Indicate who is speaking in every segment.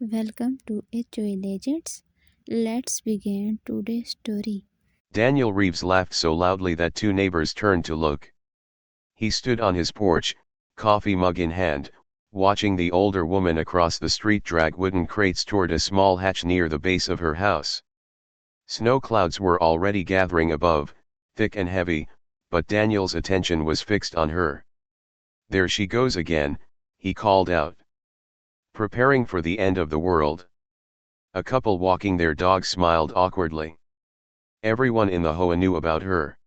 Speaker 1: Welcome to HOA Legends. Let's begin today's story.
Speaker 2: Daniel Reeves laughed so loudly that two neighbors turned to look. He stood on his porch, coffee mug in hand, watching the older woman across the street drag wooden crates toward a small hatch near the base of her house. Snow clouds were already gathering above, thick and heavy, but Daniel's attention was fixed on her. "There she goes again," he called out. "Preparing for the end of the world." A couple walking their dog smiled awkwardly. Everyone in the HOA knew about her.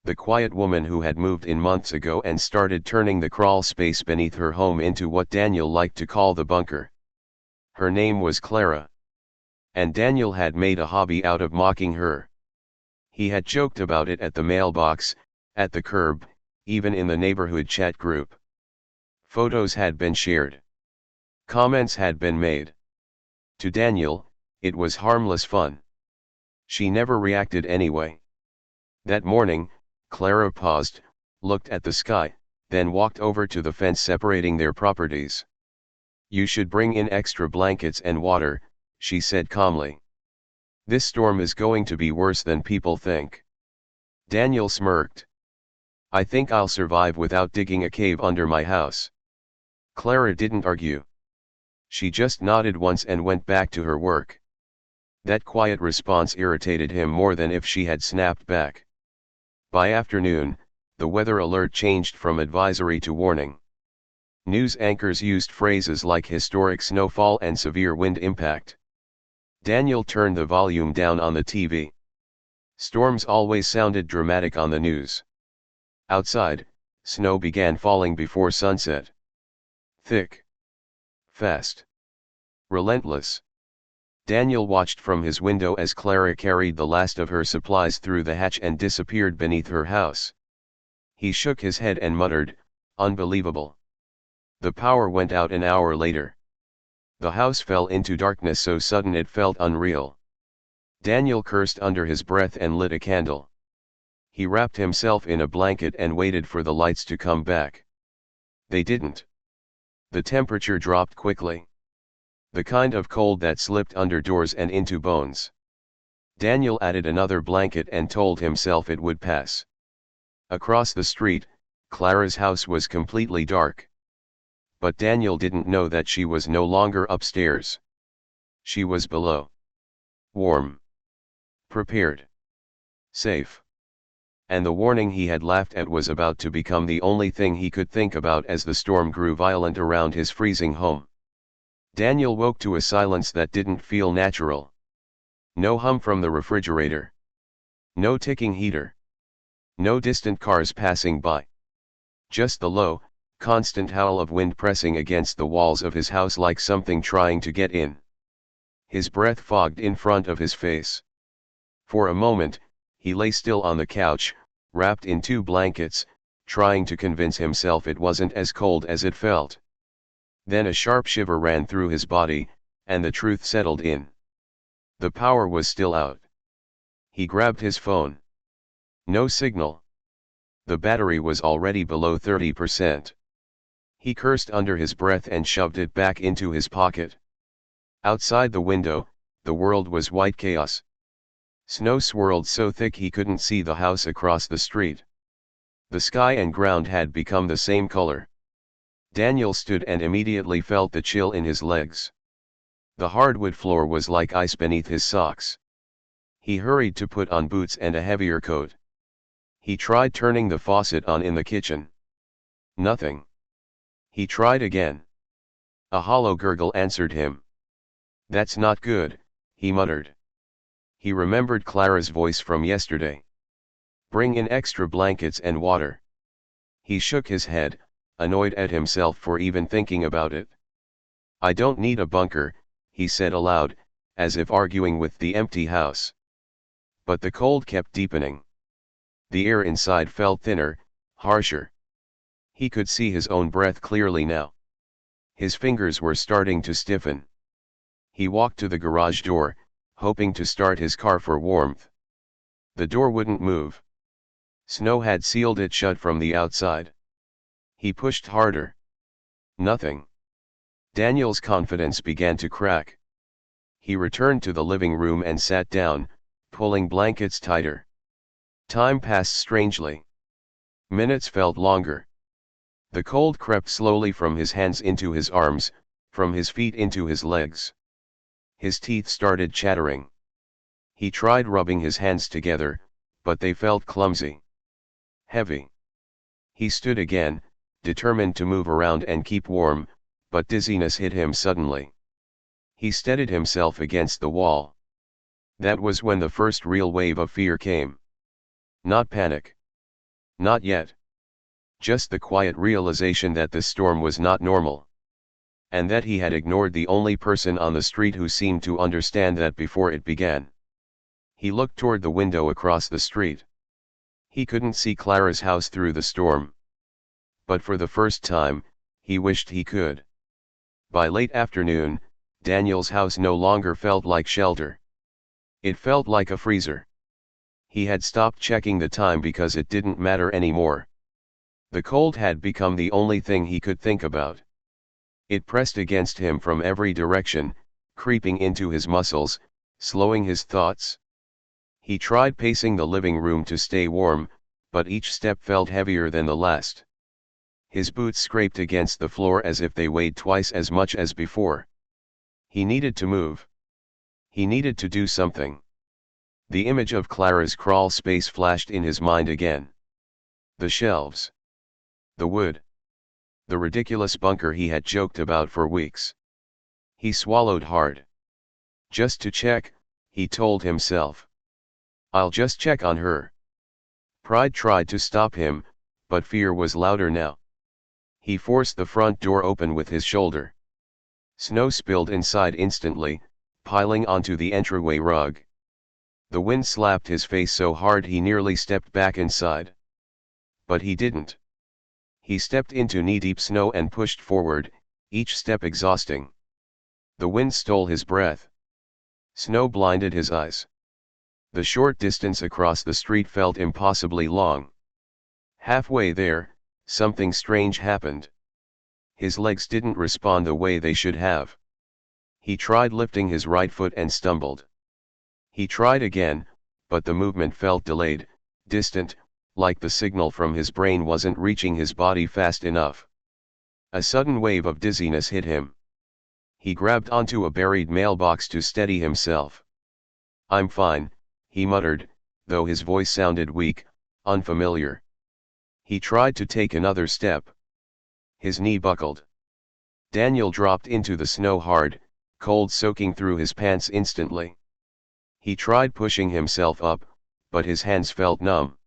Speaker 2: The quiet woman who had moved in months ago and started turning the crawl space beneath her home into what Daniel liked to call the bunker. Her name was Clara. And Daniel had made a hobby out of mocking her. He had joked about it at the mailbox, at the curb, even in the neighborhood chat group. Photos had been shared. Comments had been made. To Daniel, it was harmless fun. She never reacted anyway. That morning, Clara paused, looked at the sky, then walked over to the fence separating their properties. "You should bring in extra blankets and water," she said calmly. "This storm is going to be worse than people think." Daniel smirked. "I think I'll survive without digging a cave under my house." Clara didn't argue. She just nodded once and went back to her work. That quiet response irritated him more than if she had snapped back. By afternoon, the weather alert changed from advisory to warning. News anchors used phrases like historic snowfall and severe wind impact. Daniel turned the volume down on the TV. Storms always sounded dramatic on the news. Outside, snow began falling before sunset. Thick. Fast. Relentless. Daniel watched from his window as Clara carried the last of her supplies through the hatch and disappeared beneath her house. He shook his head and muttered, "Unbelievable." The power went out an hour later. The house fell into darkness so sudden it felt unreal. Daniel cursed under his breath and lit a candle. He wrapped himself in a blanket and waited for the lights to come back. They didn't. The temperature dropped quickly. The kind of cold that slipped under doors and into bones. Daniel added another blanket and told himself it would pass. Across the street, Clara's house was completely dark. But Daniel didn't know that she was no longer upstairs. She was below. Warm. Prepared. Safe. And the warning he had laughed at was about to become the only thing he could think about as the storm grew violent around his freezing home. Daniel woke to a silence that didn't feel natural. No hum from the refrigerator. No ticking heater. No distant cars passing by. Just the low, constant howl of wind pressing against the walls of his house like something trying to get in. His breath fogged in front of his face. For a moment, he lay still on the couch, wrapped in two blankets, trying to convince himself it wasn't as cold as it felt. Then a sharp shiver ran through his body, and the truth settled in. The power was still out. He grabbed his phone. No signal. The battery was already below 30%. He cursed under his breath and shoved it back into his pocket. Outside the window, the world was white chaos. Snow swirled so thick he couldn't see the house across the street. The sky and ground had become the same color. Daniel stood and immediately felt the chill in his legs. The hardwood floor was like ice beneath his socks. He hurried to put on boots and a heavier coat. He tried turning the faucet on in the kitchen. Nothing. He tried again. A hollow gurgle answered him. "That's not good," he muttered. He remembered Clara's voice from yesterday. "Bring in extra blankets and water." He shook his head, annoyed at himself for even thinking about it. "I don't need a bunker," he said aloud, as if arguing with the empty house. But the cold kept deepening. The air inside felt thinner, harsher. He could see his own breath clearly now. His fingers were starting to stiffen. He walked to the garage door, hoping to start his car for warmth. The door wouldn't move. Snow had sealed it shut from the outside. He pushed harder. Nothing. Daniel's confidence began to crack. He returned to the living room and sat down, pulling blankets tighter. Time passed strangely. Minutes felt longer. The cold crept slowly from his hands into his arms, from his feet into his legs. His teeth started chattering. He tried rubbing his hands together, but they felt clumsy. Heavy. He stood again, determined to move around and keep warm, but dizziness hit him suddenly. He steadied himself against the wall. That was when the first real wave of fear came. Not panic. Not yet. Just the quiet realization that this storm was not normal. And that he had ignored the only person on the street who seemed to understand that before it began. He looked toward the window across the street. He couldn't see Clara's house through the storm. But for the first time, he wished he could. By late afternoon, Daniel's house no longer felt like shelter. It felt like a freezer. He had stopped checking the time because it didn't matter anymore. The cold had become the only thing he could think about. It pressed against him from every direction, creeping into his muscles, slowing his thoughts. He tried pacing the living room to stay warm, but each step felt heavier than the last. His boots scraped against the floor as if they weighed twice as much as before. He needed to move. He needed to do something. The image of Clara's crawl space flashed in his mind again. The shelves. The wood. The ridiculous bunker he had joked about for weeks. He swallowed hard. Just to check, he told himself. I'll just check on her. Pride tried to stop him, but fear was louder now. He forced the front door open with his shoulder. Snow spilled inside instantly, piling onto the entryway rug. The wind slapped his face so hard he nearly stepped back inside. But he didn't. He stepped into knee-deep snow and pushed forward, each step exhausting. The wind stole his breath. Snow blinded his eyes. The short distance across the street felt impossibly long. Halfway there, something strange happened. His legs didn't respond the way they should have. He tried lifting his right foot and stumbled. He tried again, but the movement felt delayed, distant, like the signal from his brain wasn't reaching his body fast enough. A sudden wave of dizziness hit him. He grabbed onto a buried mailbox to steady himself. I'm fine, he muttered, though his voice sounded weak, unfamiliar. He tried to take another step. His knee buckled. Daniel dropped into the snow hard, cold soaking through his pants instantly. He tried pushing himself up, but his hands felt numb.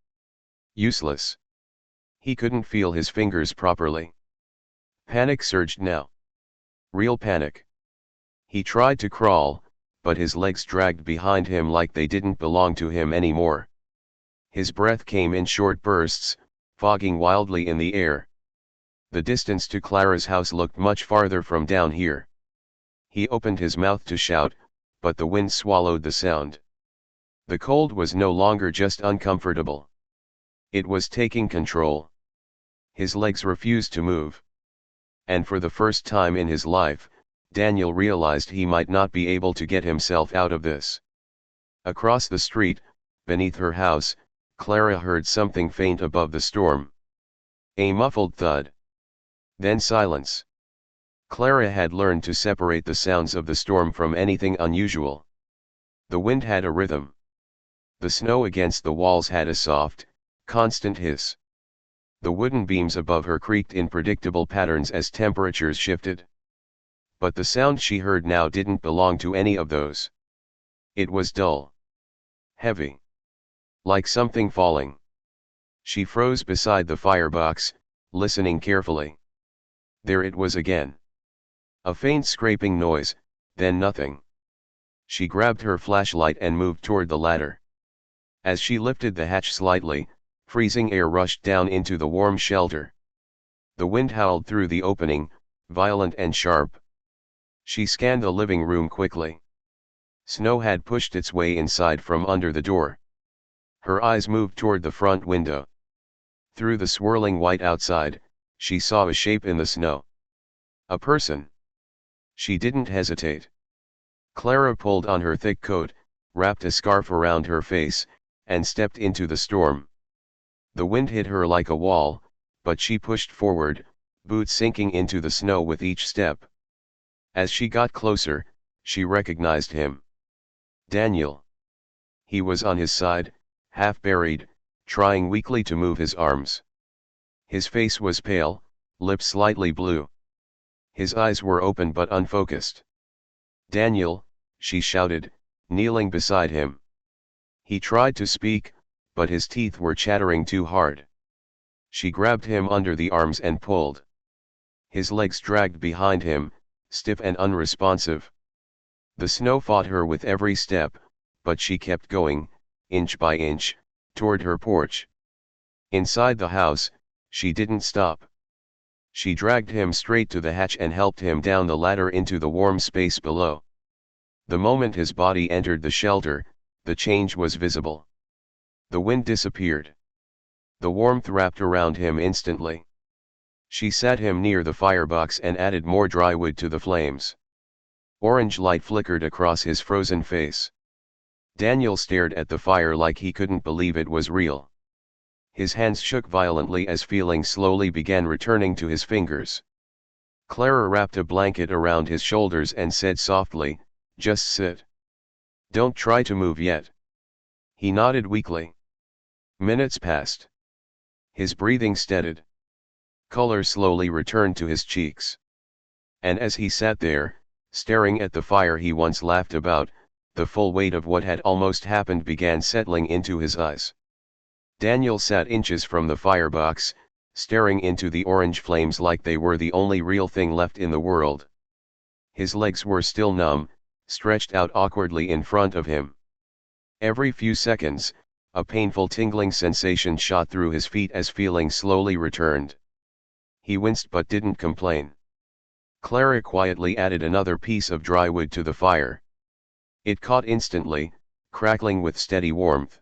Speaker 2: Useless. He couldn't feel his fingers properly. Panic surged now. Real panic. He tried to crawl, but his legs dragged behind him like they didn't belong to him anymore. His breath came in short bursts, fogging wildly in the air. The distance to Clara's house looked much farther from down here. He opened his mouth to shout, but the wind swallowed the sound. The cold was no longer just uncomfortable. It was taking control. His legs refused to move. And for the first time in his life, Daniel realized he might not be able to get himself out of this. Across the street, beneath her house, Clara heard something faint above the storm. A muffled thud. Then silence. Clara had learned to separate the sounds of the storm from anything unusual. The wind had a rhythm. The snow against the walls had a soft, constant hiss. The wooden beams above her creaked in predictable patterns as temperatures shifted. But the sound she heard now didn't belong to any of those. It was dull. Heavy. Like something falling. She froze beside the firebox, listening carefully. There it was again. A faint scraping noise, then nothing. She grabbed her flashlight and moved toward the ladder. As she lifted the hatch slightly, freezing air rushed down into the warm shelter. The wind howled through the opening, violent and sharp. She scanned the living room quickly. Snow had pushed its way inside from under the door. Her eyes moved toward the front window. Through the swirling white outside, she saw a shape in the snow. A person. She didn't hesitate. Clara pulled on her thick coat, wrapped a scarf around her face, and stepped into the storm. The wind hit her like a wall, but she pushed forward, boots sinking into the snow with each step. As she got closer, she recognized him. Daniel. He was on his side, half buried, trying weakly to move his arms. His face was pale, lips slightly blue. His eyes were open but unfocused. "Daniel," she shouted, kneeling beside him. He tried to speak, but his teeth were chattering too hard. She grabbed him under the arms and pulled. His legs dragged behind him, stiff and unresponsive. The snow fought her with every step, but she kept going, inch by inch, toward her porch. Inside the house, she didn't stop. She dragged him straight to the hatch and helped him down the ladder into the warm space below. The moment his body entered the shelter, the change was visible. The wind disappeared. The warmth wrapped around him instantly. She sat him near the firebox and added more dry wood to the flames. Orange light flickered across his frozen face. Daniel stared at the fire like he couldn't believe it was real. His hands shook violently as feeling slowly began returning to his fingers. Clara wrapped a blanket around his shoulders and said softly, "Just sit. Don't try to move yet." He nodded weakly. Minutes passed. His breathing steadied. Color slowly returned to his cheeks. And as he sat there, staring at the fire he once laughed about, the full weight of what had almost happened began settling into his eyes. Daniel sat inches from the firebox, staring into the orange flames like they were the only real thing left in the world. His legs were still numb, stretched out awkwardly in front of him. Every few seconds, a painful tingling sensation shot through his feet as feeling slowly returned. He winced but didn't complain. Clara quietly added another piece of dry wood to the fire. It caught instantly, crackling with steady warmth.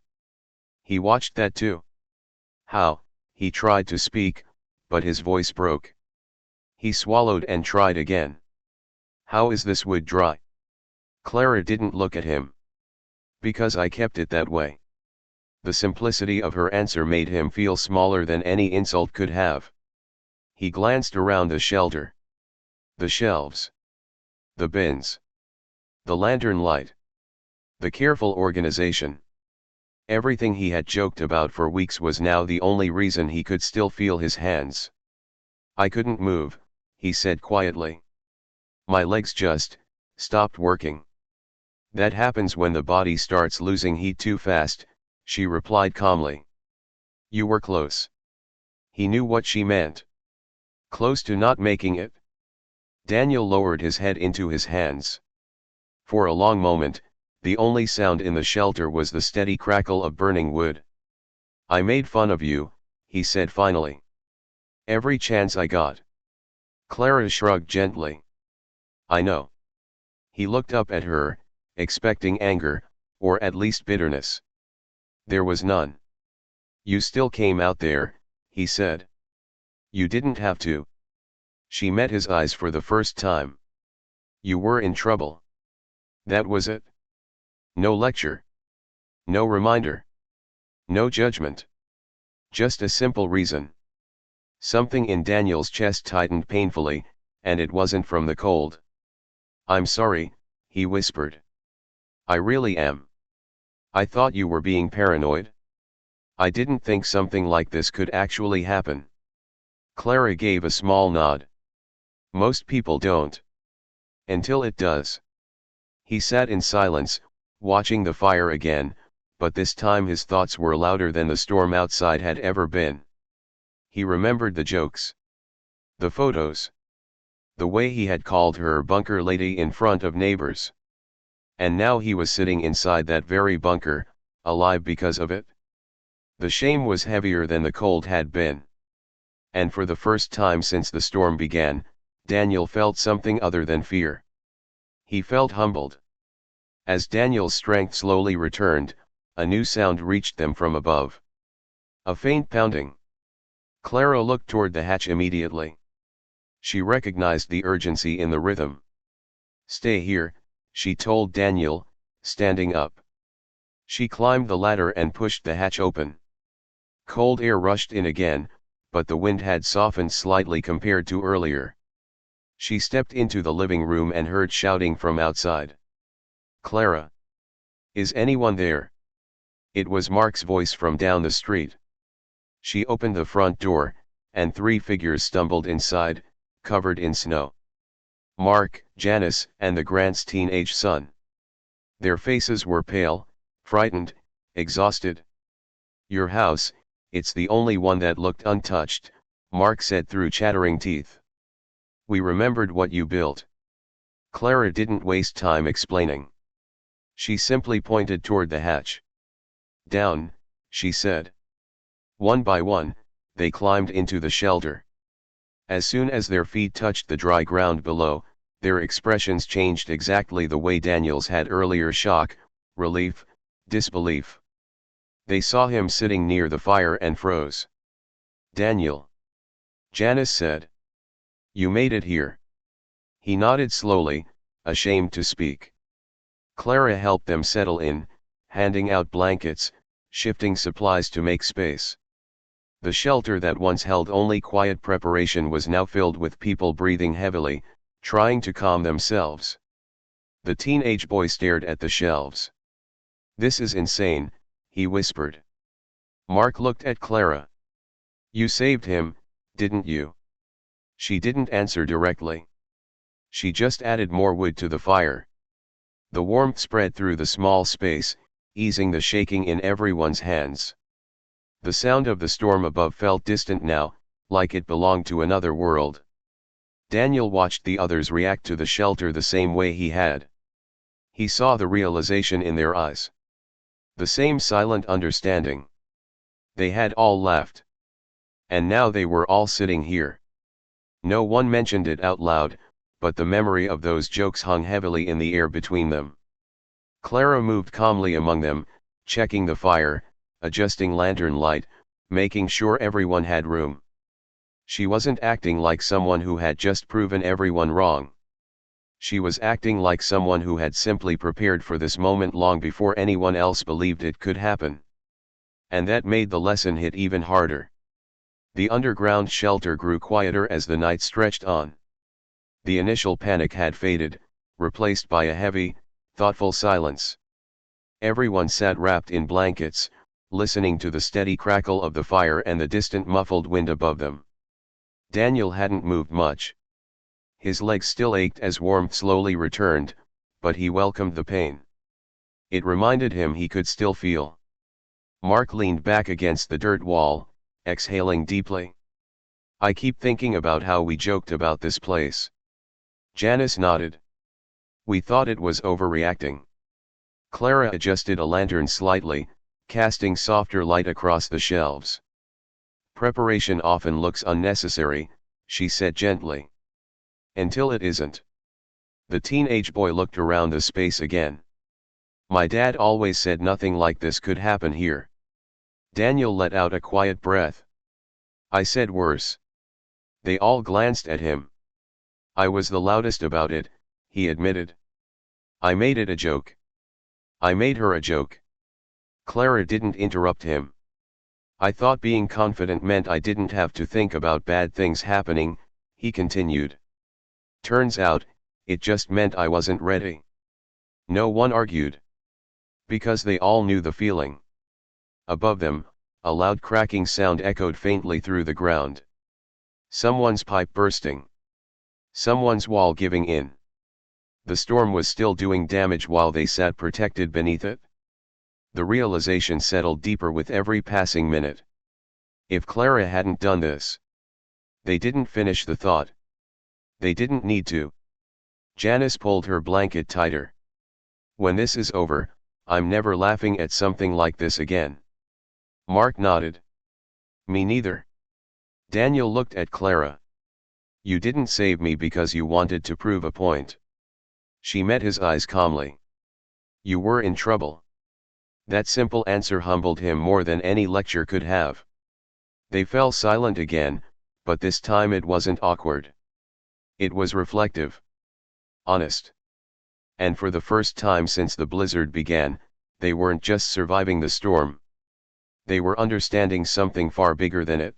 Speaker 2: He watched that too. "How?" He tried to speak, but his voice broke. He swallowed and tried again. "How is this wood dry?" Clara didn't look at him. "Because I kept it that way." The simplicity of her answer made him feel smaller than any insult could have. He glanced around the shelter. The shelves. The bins. The lantern light. The careful organization. Everything he had joked about for weeks was now the only reason he could still feel his hands. "I couldn't move," he said quietly. "My legs just stopped working." "That happens when the body starts losing heat too fast," she replied calmly. "You were close." He knew what she meant. Close to not making it. Daniel lowered his head into his hands. For a long moment, the only sound in the shelter was the steady crackle of burning wood. "I made fun of you," he said finally. "Every chance I got." Clara shrugged gently. "I know." He looked up at her, expecting anger, or at least bitterness. There was none. "You still came out there," he said. "You didn't have to." She met his eyes for the first time. "You were in trouble. That was it. No lecture. No reminder. No judgment. Just a simple reason." Something in Daniel's chest tightened painfully, and it wasn't from the cold. "I'm sorry," he whispered. "I really am. I thought you were being paranoid. I didn't think something like this could actually happen." Clara gave a small nod. "Most people don't. Until it does." He sat in silence, watching the fire again, but this time his thoughts were louder than the storm outside had ever been. He remembered the jokes. The photos. The way he had called her bunker lady in front of neighbors. And now he was sitting inside that very bunker, alive because of it. The shame was heavier than the cold had been. And for the first time since the storm began, Daniel felt something other than fear. He felt humbled. As Daniel's strength slowly returned, a new sound reached them from above. A faint pounding. Clara looked toward the hatch immediately. She recognized the urgency in the rhythm. Stay here, she told Daniel, standing up. She climbed the ladder and pushed the hatch open. Cold air rushed in again, but the wind had softened slightly compared to earlier. She stepped into the living room and heard shouting from outside. "Clara! Is anyone there?" It was Mark's voice from down the street. She opened the front door, and three figures stumbled inside, covered in snow. Mark, Janice, and the Grant's teenage son. Their faces were pale, frightened, exhausted. "Your house, it's the only one that looked untouched," Mark said through chattering teeth. "We remembered what you built." Clara didn't waste time explaining. She simply pointed toward the hatch. "Down," she said. One by one, they climbed into the shelter. As soon as their feet touched the dry ground below, their expressions changed exactly the way Daniel's had earlier: shock, relief, disbelief. They saw him sitting near the fire and froze. "Daniel," Janice said. "You made it here." He nodded slowly, ashamed to speak. Clara helped them settle in, handing out blankets, shifting supplies to make space. The shelter that once held only quiet preparation was now filled with people breathing heavily, trying to calm themselves. The teenage boy stared at the shelves. "This is insane," he whispered. Mark looked at Clara. "You saved him, didn't you?" She didn't answer directly. She just added more wood to the fire. The warmth spread through the small space, easing the shaking in everyone's hands. The sound of the storm above felt distant now, like it belonged to another world. Daniel watched the others react to the shelter the same way he had. He saw the realization in their eyes. The same silent understanding. They had all left. And now they were all sitting here. No one mentioned it out loud, but the memory of those jokes hung heavily in the air between them. Clara moved calmly among them, checking the fire, adjusting lantern light, making sure everyone had room. She wasn't acting like someone who had just proven everyone wrong. She was acting like someone who had simply prepared for this moment long before anyone else believed it could happen. And that made the lesson hit even harder. The underground shelter grew quieter as the night stretched on. The initial panic had faded, replaced by a heavy, thoughtful silence. Everyone sat wrapped in blankets, listening to the steady crackle of the fire and the distant muffled wind above them. Daniel hadn't moved much. His legs still ached as warmth slowly returned, but he welcomed the pain. It reminded him he could still feel. Mark leaned back against the dirt wall, exhaling deeply. "I keep thinking about how we joked about this place." Janice nodded. "We thought it was overreacting." Clara adjusted a lantern slightly, casting softer light across the shelves. "Preparation often looks unnecessary," she said gently. "Until it isn't." The teenage boy looked around the space again. "My dad always said nothing like this could happen here." Daniel let out a quiet breath. "I said worse." They all glanced at him. "I was the loudest about it," he admitted. "I made it a joke. I made her a joke." Clara didn't interrupt him. "I thought being confident meant I didn't have to think about bad things happening," he continued. "Turns out, it just meant I wasn't ready." No one argued. Because they all knew the feeling. Above them, a loud cracking sound echoed faintly through the ground. Someone's pipe bursting. Someone's wall giving in. The storm was still doing damage while they sat protected beneath it. The realization settled deeper with every passing minute. If Clara hadn't done this. They didn't finish the thought. They didn't need to. Janice pulled her blanket tighter. "When this is over, I'm never laughing at something like this again." Mark nodded. "Me neither." Daniel looked at Clara. "You didn't save me because you wanted to prove a point." She met his eyes calmly. "You were in trouble." That simple answer humbled him more than any lecture could have. They fell silent again, but this time it wasn't awkward. It was reflective. Honest. And for the first time since the blizzard began, they weren't just surviving the storm. They were understanding something far bigger than it.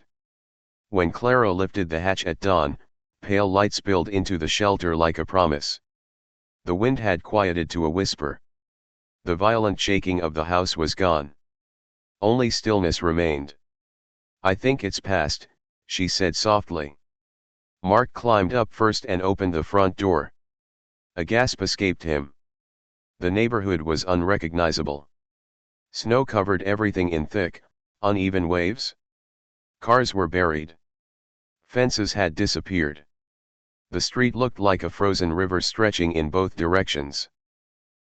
Speaker 2: When Clara lifted the hatch at dawn, pale light spilled into the shelter like a promise. The wind had quieted to a whisper. The violent shaking of the house was gone. Only stillness remained. "I think it's past," she said softly. Mark climbed up first and opened the front door. A gasp escaped him. The neighborhood was unrecognizable. Snow covered everything in thick, uneven waves. Cars were buried. Fences had disappeared. The street looked like a frozen river stretching in both directions.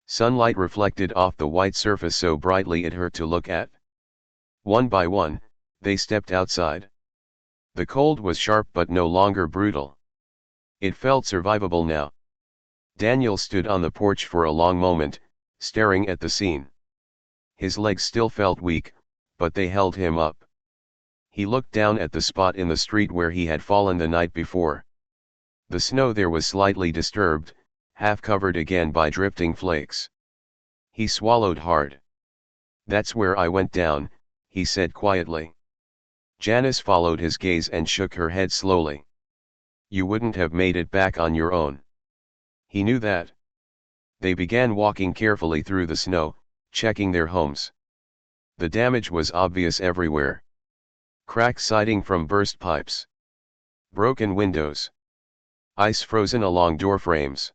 Speaker 2: Sunlight reflected off the white surface so brightly it hurt to look at. One by one, they stepped outside. The cold was sharp but no longer brutal. It felt survivable now. Daniel stood on the porch for a long moment, staring at the scene. His legs still felt weak, but they held him up. He looked down at the spot in the street where he had fallen the night before. The snow there was slightly disturbed, half covered again by drifting flakes. He swallowed hard. "That's where I went down," he said quietly. Janice followed his gaze and shook her head slowly. "You wouldn't have made it back on your own." He knew that. They began walking carefully through the snow, checking their homes. The damage was obvious everywhere. Cracked siding from burst pipes. Broken windows. Ice frozen along door frames.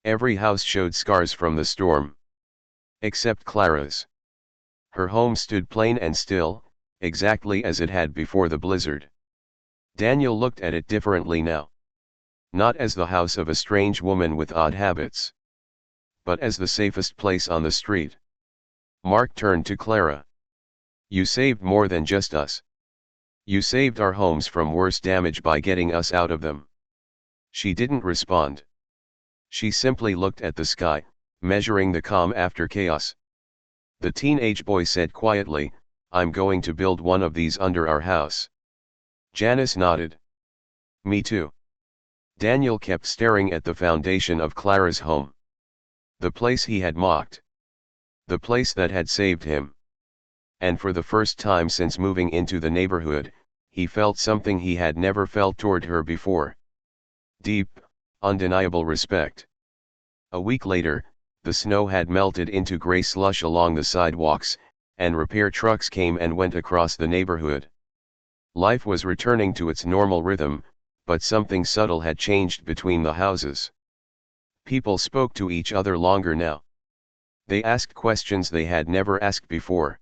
Speaker 2: Every house showed scars from the storm. Except Clara's. Her home stood plain and still, exactly as it had before the blizzard. Daniel looked at it differently now. Not as the house of a strange woman with odd habits, but as the safest place on the street. Mark turned to Clara. "You saved more than just us. You saved our homes from worse damage by getting us out of them." She didn't respond. She simply looked at the sky, measuring the calm after chaos. The teenage boy said quietly, "I'm going to build one of these under our house." Janice nodded. "Me too." Daniel kept staring at the foundation of Clara's home. The place he had mocked. The place that had saved him. And for the first time since moving into the neighborhood, he felt something he had never felt toward her before. Deep, undeniable respect. A week later, the snow had melted into gray slush along the sidewalks, and repair trucks came and went across the neighborhood. Life was returning to its normal rhythm, but something subtle had changed between the houses. People spoke to each other longer now. They asked questions they had never asked before.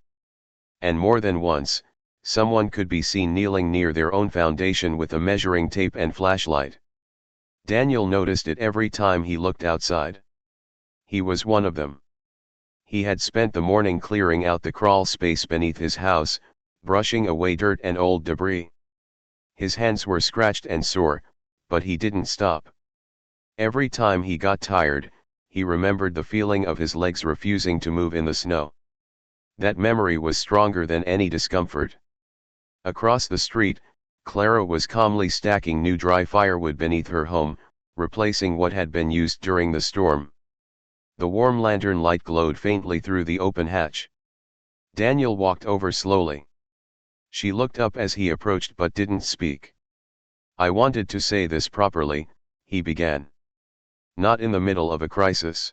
Speaker 2: And more than once, someone could be seen kneeling near their own foundation with a measuring tape and flashlight. Daniel noticed it every time he looked outside. He was one of them. He had spent the morning clearing out the crawl space beneath his house, brushing away dirt and old debris. His hands were scratched and sore, but he didn't stop. Every time he got tired, he remembered the feeling of his legs refusing to move in the snow. That memory was stronger than any discomfort. Across the street, Clara was calmly stacking new dry firewood beneath her home, replacing what had been used during the storm. The warm lantern light glowed faintly through the open hatch. Daniel walked over slowly. She looked up as he approached but didn't speak. "I wanted to say this properly," he began. "Not in the middle of a crisis."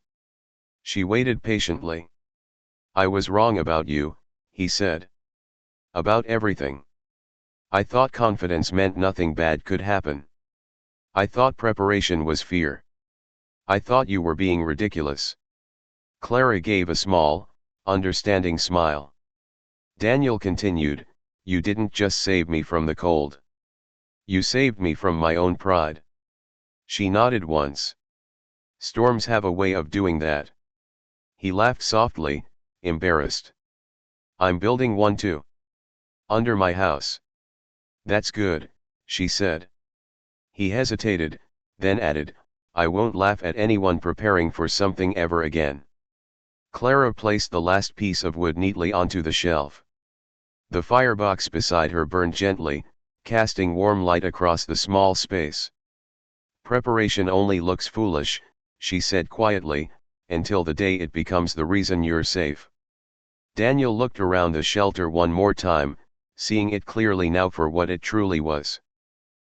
Speaker 2: She waited patiently. "I was wrong about you," he said. "About everything. I thought confidence meant nothing bad could happen. I thought preparation was fear. I thought you were being ridiculous." Clara gave a small, understanding smile. Daniel continued, "You didn't just save me from the cold. You saved me from my own pride." She nodded once. "Storms have a way of doing that." He laughed softly, embarrassed. "I'm building one too. Under my house." "That's good," she said. He hesitated, then added, "I won't laugh at anyone preparing for something ever again." Clara placed the last piece of wood neatly onto the shelf. The firebox beside her burned gently, casting warm light across the small space. "Preparation only looks foolish," she said quietly, until the day it becomes the reason you're safe. Daniel looked around the shelter one more time, seeing it clearly now for what it truly was.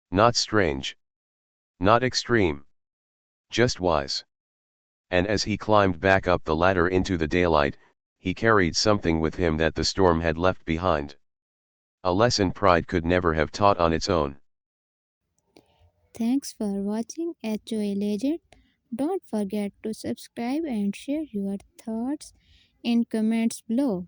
Speaker 2: Not strange. Not extreme. Just wise. And as he climbed back up the ladder into the daylight, he carried something with him that the storm had left behind. A lesson pride could never have taught on its own.
Speaker 1: Thanks for watching HOA Legend. Don't forget to subscribe and share your thoughts in comments below.